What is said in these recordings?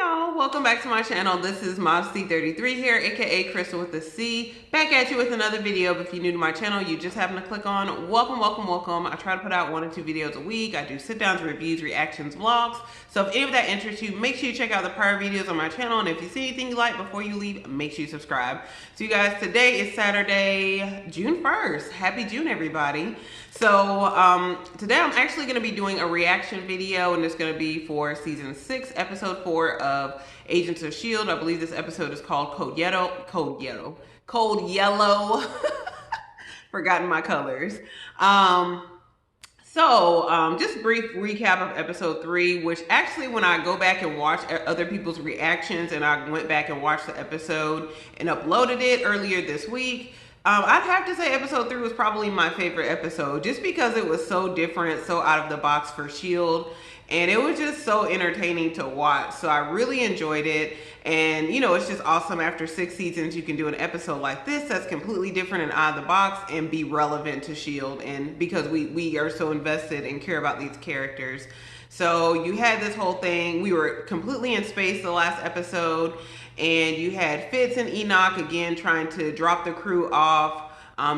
y'all, welcome back to my channel. This is MobC33 here, aka Crystal with a C, back at you with another video. But if you're new to my channel, you just happen to click on welcome. I try to put out 1 or 2 videos a week. I do sit downs, reviews, reactions, vlogs. So if any of that interests you, make sure you check out the prior videos on my channel, and if you see anything you like before you leave, make sure you subscribe. So you guys, today is Saturday, June 1st. Happy June, everybody. So today I'm actually going to be doing a reaction video, and it's going to be for season 6, episode 4 of Agents of S.H.I.E.L.D. I believe this episode is called Cold Yellow. Forgotten my colors. Just brief recap of episode 3, which actually when I go back and watch other people's reactions, and I went back and watched the episode and uploaded it earlier this week, I'd have to say episode 3 was probably my favorite episode, just because it was so different, so out of the box for S.H.I.E.L.D. And it was just so entertaining to watch. So I really enjoyed it. And, you know, it's just awesome after 6 seasons, you can do an episode like this that's completely different and out of the box and be relevant to S.H.I.E.L.D. And because we are so invested and care about these characters. So you had this whole thing. We were completely in space the last episode. And you had Fitz and Enoch again trying to drop the crew off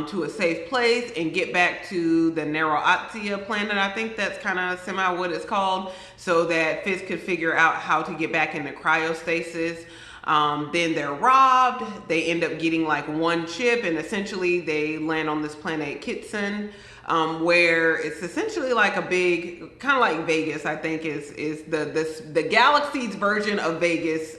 to a safe place and get back to the Narrow-Atia planet. I think that's kind of semi what it's called, so that Fitz could figure out how to get back into cryostasis. Then they're robbed. They end up getting like 1 chip, and essentially they land on this planet Kitson, where it's essentially like a big, kind of like Vegas, I think is the galaxy's version of Vegas.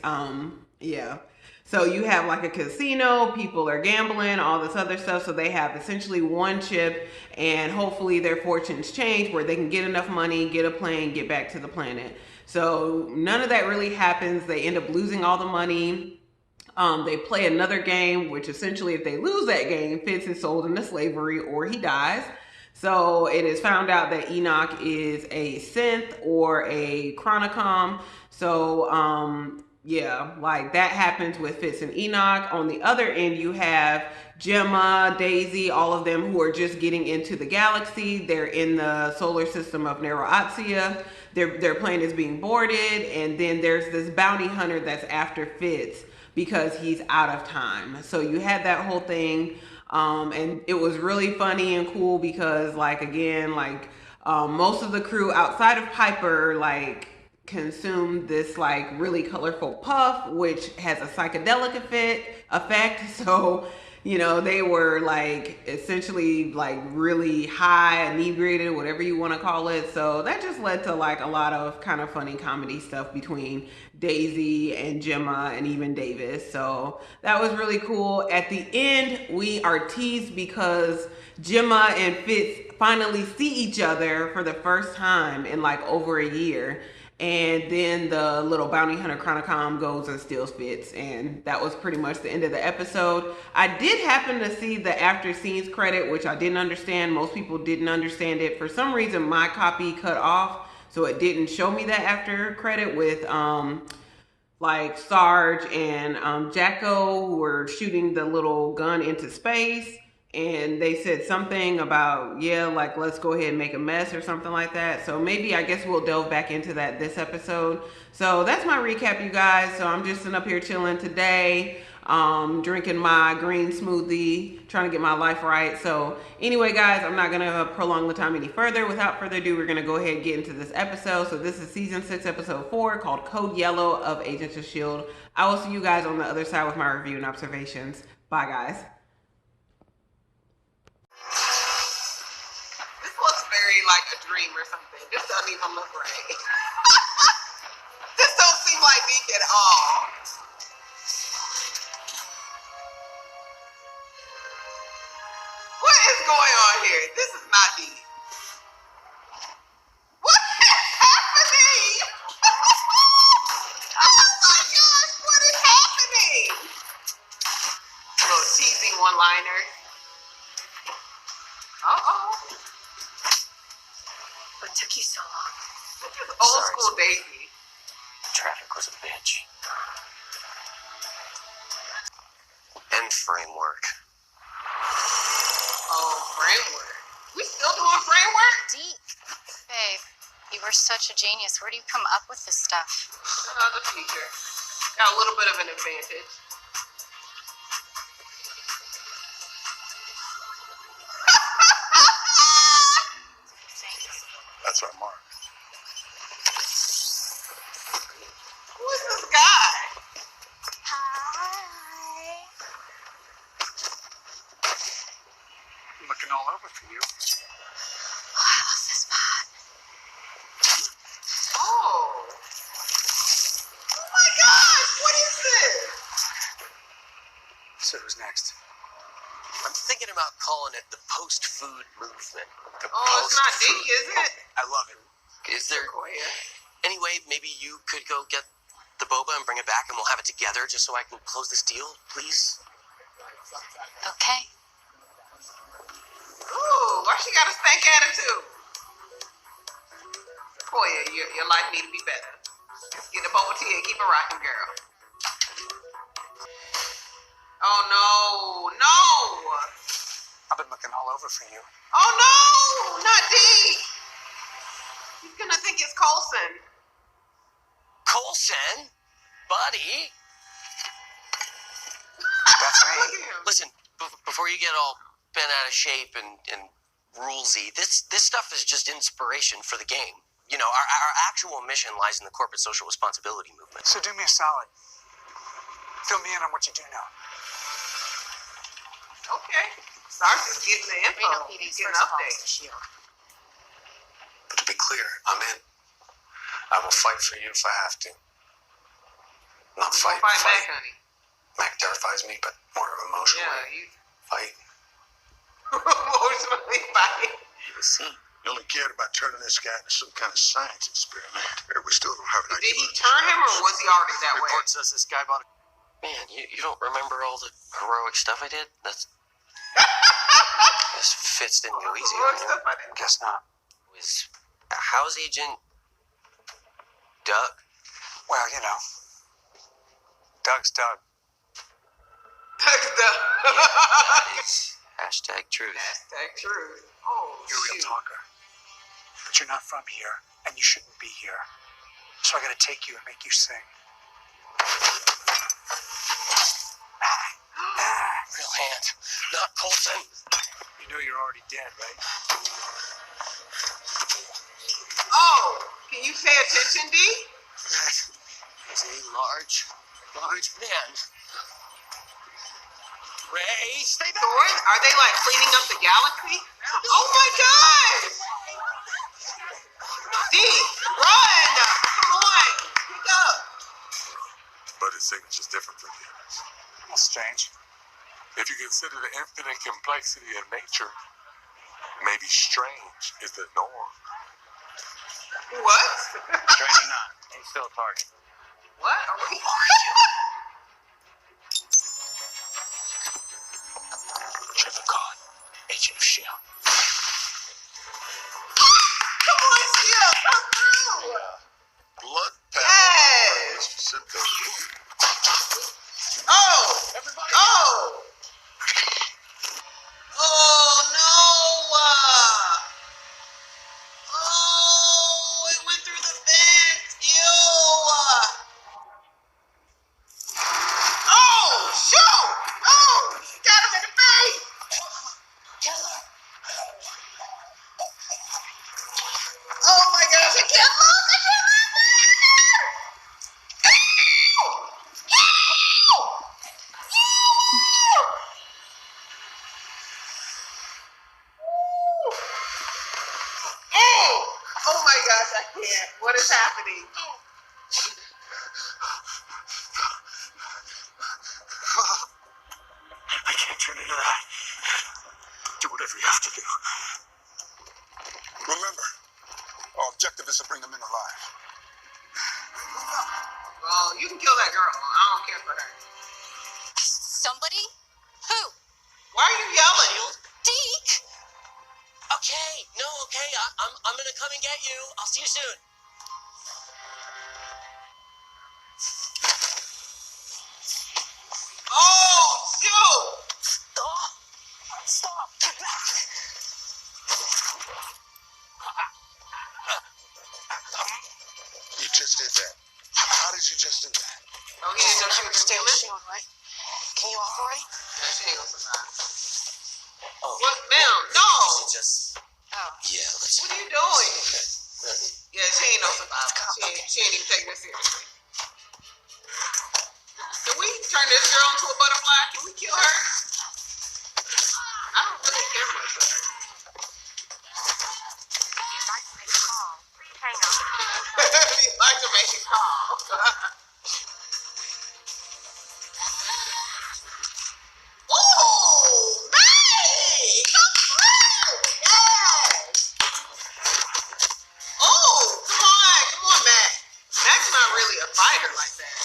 Yeah. So you have like a casino, people are gambling, all this other stuff. So they have essentially 1 chip, and hopefully their fortunes change where they can get enough money, get a plane, get back to the planet. So none of that really happens. They end up losing all the money. They play another game, which essentially if they lose that game, Fitz is sold into slavery or he dies. So it is found out that Enoch is a synth or a chronicom. So, yeah, like that happens with Fitz and Enoch. On the other end, you have Gemma, Daisy, all of them who are just getting into the galaxy. They're in the solar system of Narrow-Atia. Their plane is being boarded, and then there's this bounty hunter that's after Fitz because he's out of time. So you had that whole thing, and it was really funny and cool because, like, again, like most of the crew outside of Piper, like, consumed this like really colorful puff, which has a psychedelic effect. So, you know, they were like essentially like really high, inebriated, whatever you want to call it. So that just led to like a lot of kind of funny comedy stuff between Daisy and Gemma and even Davis. So that was really cool. At the end, we are teased because Gemma and Fitz finally see each other for the first time in like over a year. And then the little bounty hunter chronicom goes and steals Fitz, and that was pretty much the end of the episode. I did happen to see the after scenes credit, which I didn't understand. Most people didn't understand it. For some reason, my copy cut off, so it didn't show me that after credit with like Sarge and Jacko, who were shooting the little gun into space. And they said something about, yeah, like, let's go ahead and make a mess or something like that. So maybe, I guess we'll delve back into that this episode. So that's my recap, you guys. So I'm just sitting up here chilling today, drinking my green smoothie, trying to get my life right. So anyway, guys, I'm not going to prolong the time any further. Without further ado, we're going to go ahead and get into this episode. So this is season 6, episode 4, called Code Yellow of Agents of S.H.I.E.L.D. I will see you guys on the other side with my review and observations. Bye, guys. Like a dream or something. This doesn't even look right. This don't seem like Deke at all. What is going on here? This is not Deke. What is happening? Oh my gosh, what is happening? A little cheesy one-liner. Uh-oh. What took you so long? This is old school Daisy. Traffic was a bitch. End framework. Oh, framework. We still doing framework? Deke, babe, you were such a genius. Where do you come up with this stuff? The future. Got a little bit of an advantage. That's our mark. Who is this guy? Hi. I'm looking all over for you. Oh, I love this spot. Oh. Oh my gosh, what is this? So who's next? I'm thinking about calling it the post-food movement. Oh, it's not Deke, is it? I love it. Is there Sequoia. any way maybe you could go get the boba and bring it back and we'll have it together just so I can close this deal, please? Okay. Ooh, why she got a stank attitude? Sequoia, your life need to be better. Just get a bubble tea and keep it rocking, girl. Oh no, no! I've been looking all over for you. Oh no, not Deke! He's gonna think it's Coulson. Coulson? Buddy? That's Look me. at him. Listen, before you get all bent out of shape and rulesy, this stuff is just inspiration for the game. You know, our actual mission lies in the corporate social responsibility movement. So do me a solid. Fill me in on what you do know. Okay. Sarge is getting the info. Reno He's PD's getting first call updates. to S.H.I.E.L.D. But to be clear, I'm in. I will fight for you if I have to. Not You fight. gonna fight Mac, honey. Mac terrifies me, but more emotionally. Yeah, you Fight. emotionally fight. See? You only cared about turning this guy into some kind of science experiment. We still don't have an Did idea. he turn him or was he already that way? Report says this guy bought a... Man, you don't remember all the heroic stuff I did? This fits didn't go easy on you. Guess not. Was a house agent Doug? Well, you know. Doug's Doug. That's the That is hashtag truth. hashtag truth. Oh, You're a real shoot. talker. But you're not from here, and you shouldn't be here. So I gotta take you and make you sing. Real hand, not Coulson. You know you're already dead, right? Oh, can you pay attention, D? That is a large man. Ray, stay back. So are they like cleaning up the galaxy? Oh my gosh! D, run! Come on, pick up. But his signature's different from yours. That's strange. If you consider the infinite complexity of nature, maybe strange is the norm. What? Strange or not, he's still a target. What are we? Trevor Kahn, agent of S.H.I.E.L.D. Come on, Sia, come through. Blood Yes. Pacific. Oh! Oh! Oh no! Oh, it went through the vent. Ew! Oh, shoot! Oh, got him in the face. Keller! Oh my gosh, I can't look! I can't look! Oh my gosh, I can't. What is happening? I can't turn into that. Do whatever you have to do. Remember, our objective is to bring them in alive. Well, you can kill that girl. I don't care for her. Somebody? Who? Why are you yelling? Deke? Okay, no, okay, I'm gonna come and get you. I'll see you soon. Oh, shoot! Stop! Stop! Get back! You just did that. How did Oh, he didn't know she was Understand human? S.H.I.E.L.D, right? Can you operate? Yeah, she ain't gonna survive. Oh. What, ma'am? No! You should just... Oh. Yeah, let's... What are you doing? Okay. Yeah, she ain't no survivor. Okay. She ain't even taking this seriously. Can we turn this girl into a butterfly? Can we kill her? I don't really care much for her. You'd like to make a call. Please hang up. He'd like to make a call. Ooh, May! Come through! Yes! Oh, come on, Mac. Mac's not really a fighter like that.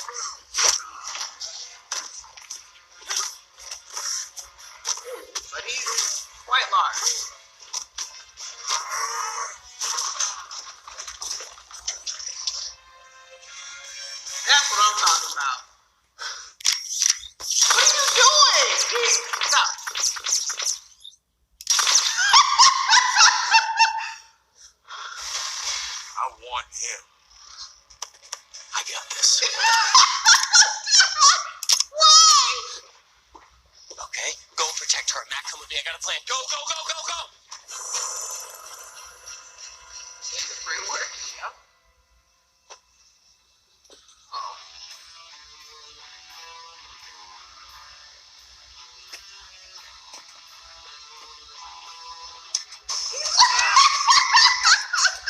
But he's quite large. That's what I'm talking about. What are you doing? Stop. I want him. I got this. Why? Okay, go and protect her. Matt, come with me. I got a plan. Go, go, go, go, go! The framework. Yep. Oh.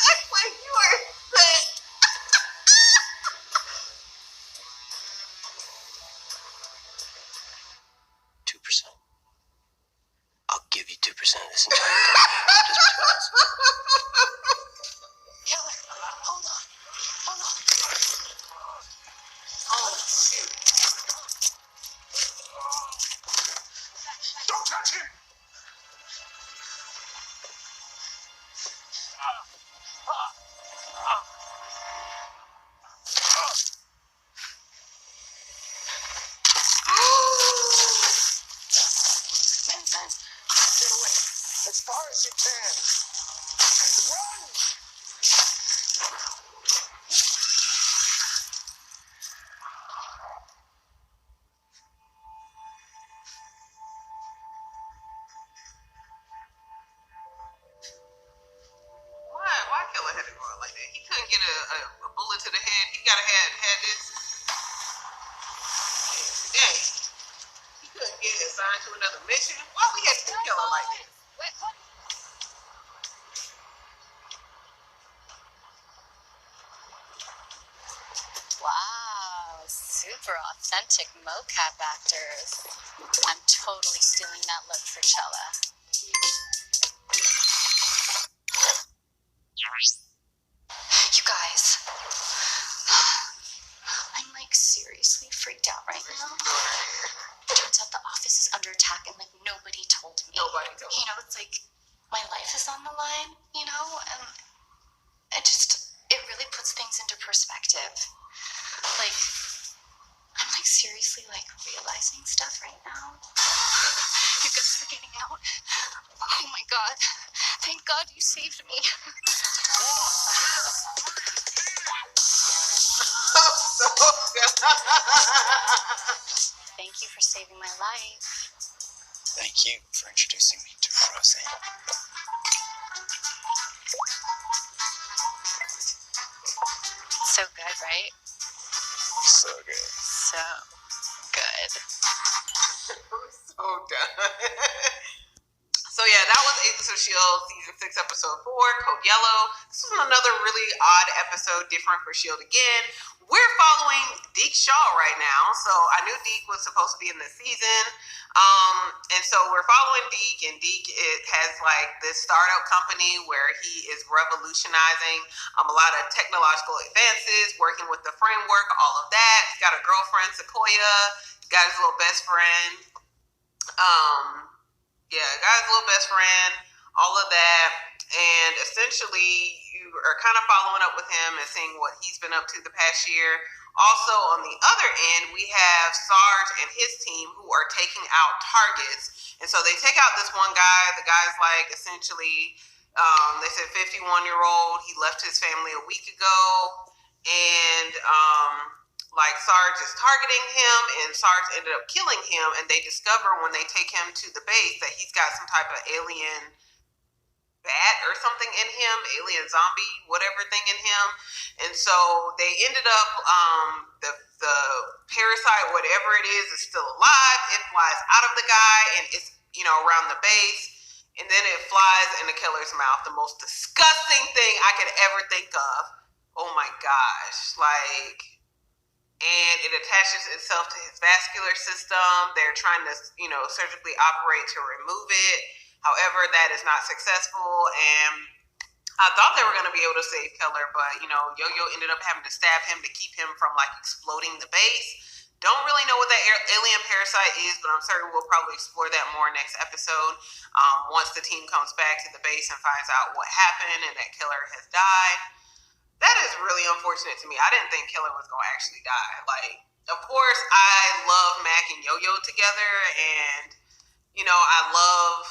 That's like you are sick. 2%. I'll give you 2% of this entire thing. Just between us. Keller, hold on. Hold on. Oh, shoot. Don't touch him! Vincent, get away. As far as you can. Run! Why Keller had to go out like that? He couldn't get a bullet to the head. He gotta had this. Dang. He couldn't get assigned to another mission. Why we had to do Keller like this? Wait, what? Wow, super authentic mocap actors. I'm totally stealing that look for Chella. You guys, I'm like seriously freaked out right now. Turns out the office is under attack and like nobody told me. Nobody told me. You know, it's like my life is on the line, you know, and it really puts things into perspective. Like, I'm like seriously like realizing stuff right now. You guys are getting out. Oh my god. Thank God you saved me. Thank you for saving my life. Thank you for introducing me to Roseanne. So good, right? So good. So good. So done. So yeah, that was Agents of S.H.I.E.L.D. Season 6, Episode 4, Code Yellow. This was another really odd episode, different for S.H.I.E.L.D. again. We're following Deke Shaw right now. So I knew Deke was supposed to be in this season. And so we're following Deke, and Deke has like this startup company where he is revolutionizing a lot of technological advances, working with the framework, all of that. He's got a girlfriend, Sequoia. He's got his little best friend. Guy's little best friend, all of that. And essentially, you are kind of following up with him and seeing what he's been up to the past year. Also, on the other end, we have Sarge and his team who are taking out targets. And so they take out this one guy. The guy's like essentially, they said 51-year-old. He left his family a week ago. And like Sarge is targeting him, and Sarge ended up killing him, and they discover when they take him to the base that he's got some type of alien bat or something in him, alien zombie, whatever thing in him. And so they ended up, the parasite, whatever it is still alive. It flies out of the guy and it's, around the base. And then it flies into Keller's mouth. The most disgusting thing I could ever think of. Oh my gosh. And it attaches itself to his vascular system. They're trying to, surgically operate to remove it. However, that is not successful, and I thought they were going to be able to save Keller, but, Yo-Yo ended up having to stab him to keep him from, exploding the base. Don't really know what that alien parasite is, but I'm certain we'll probably explore that more next episode, once the team comes back to the base and finds out what happened and that Keller has died. That is really unfortunate to me. I didn't think Keller was going to actually die. Of course, I love Mac and Yo-Yo together, and I love,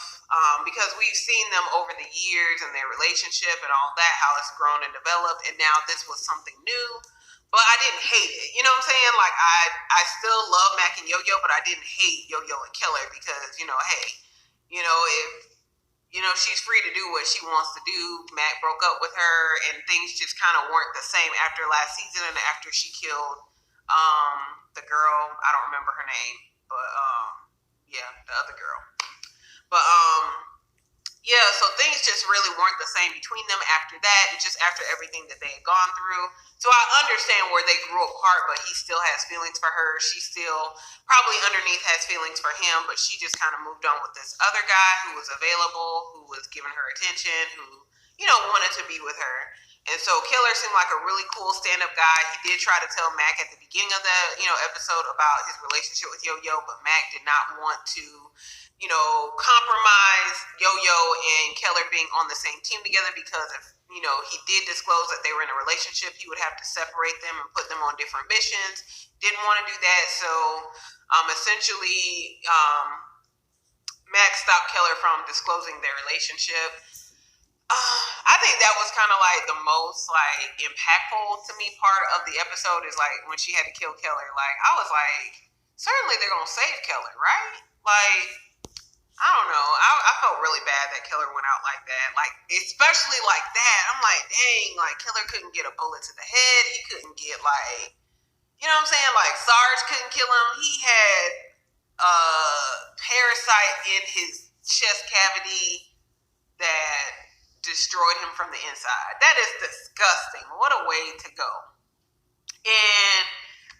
because we've seen them over the years and their relationship and all that, how it's grown and developed, and now this was something new, but I didn't hate it. You know what I'm saying? I still love Mac and Yo-Yo, but I didn't hate Yo-Yo and Keller because, hey, if, she's free to do what she wants to do. Mac broke up with her, and things just kind of weren't the same after last season and after she killed, the girl, I don't remember her name, but, yeah, the other girl. But, yeah, so things just really weren't the same between them after that, and just after everything that they had gone through. So I understand where they grew apart, but he still has feelings for her. She still probably underneath has feelings for him, but she just kind of moved on with this other guy who was available, who was giving her attention, who, wanted to be with her. And so Keller seemed like a really cool stand-up guy. He did try to tell Mac at the beginning of the, episode about his relationship with Yo-Yo, but Mac did not want to, compromise Yo-Yo and Keller being on the same team together, because if, he did disclose that they were in a relationship, he would have to separate them and put them on different missions. Didn't want to do that. So, essentially, Mac stopped Keller from disclosing their relationship. I think that was kind of the most impactful to me part of the episode is when she had to kill Keller. I was certainly they're gonna save Keller, right? I don't know. I felt really bad that Keller went out like that. Especially like that. I'm dang, Keller couldn't get a bullet to the head. He couldn't get you know what I'm saying? Sarge couldn't kill him. He had a parasite in his chest cavity that destroyed him from the inside. That is disgusting. What a way to go. And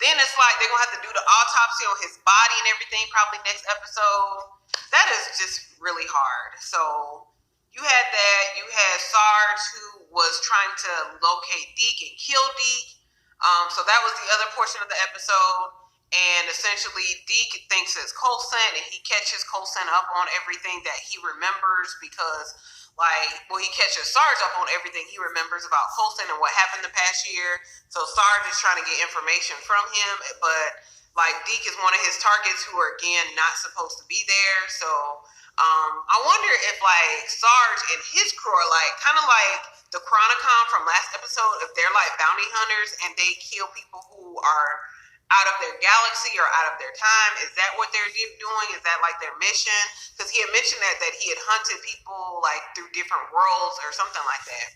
then it's they're going to have to do the autopsy on his body and everything probably next episode. That is just really hard. So you had that. You had Sarge, who was trying to locate Deke and kill Deke. So that was the other portion of the episode. And essentially, Deke thinks it's Coulson, and he catches Coulson up on everything that he remembers because, he catches Sarge up on everything he remembers about Coulson and what happened the past year. So Sarge is trying to get information from him, but Deke is one of his targets who are, again, not supposed to be there. So I wonder if Sarge and his crew are kind of like the Chronicon from last episode, if they're bounty hunters and they kill people who are out of their galaxy or out of their time. Is that what they're doing? Is that their mission? Because he had mentioned that he had hunted people through different worlds or something like that.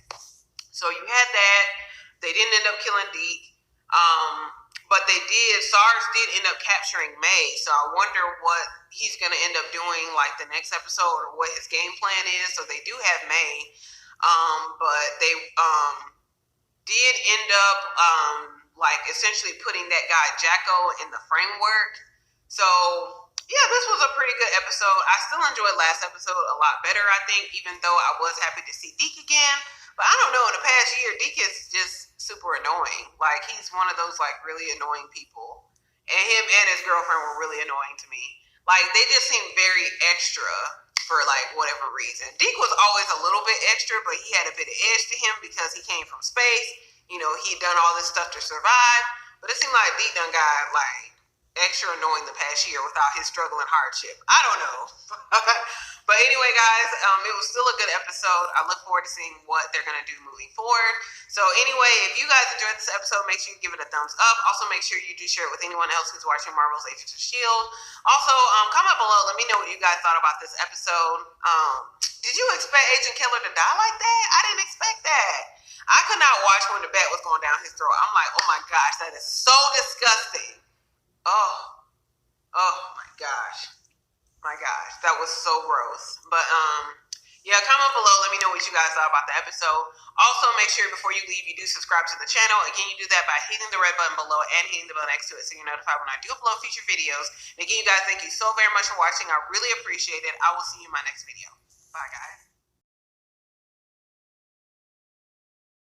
So you had that. They didn't end up killing Deke. But Sarge did end up capturing May. So I wonder what he's going to end up doing the next episode or what his game plan is. So they do have May. But they did end up essentially putting that guy Jacko in the framework. So yeah, this was a pretty good episode. I still enjoyed last episode a lot better, I think, even though I was happy to see Deke again. But I don't know, in the past year, Deke is just super annoying. He's one of those really annoying people. And him and his girlfriend were really annoying to me. They just seemed very extra for whatever reason. Deke was always a little bit extra, but he had a bit of edge to him because he came from space. He'd done all this stuff to survive. But it seemed like Deke done got extra annoying the past year without his struggle and hardship. I don't know. But anyway, guys, it was still a good episode. I look forward to seeing what they're going to do moving forward. So anyway, if you guys enjoyed this episode, make sure you give it a thumbs up. Also, make sure you do share it with anyone else who's watching Marvel's Agents of S.H.I.E.L.D. Also, comment below. Let me know what you guys thought about this episode. Did you expect Agent Keller to die like that? I didn't expect that. I could not watch when the bat was going down his throat. I'm like, oh my gosh, that is so disgusting. Oh my gosh. My gosh, that was so gross. But yeah, comment below. Let me know what you guys thought about the episode. Also, make sure before you leave, you do subscribe to the channel. Again, you do that by hitting the red button below and hitting the bell next to it so you're notified when I do upload future videos. And again, you guys, thank you so very much for watching. I really appreciate it. I will see you in my next video. Bye, guys.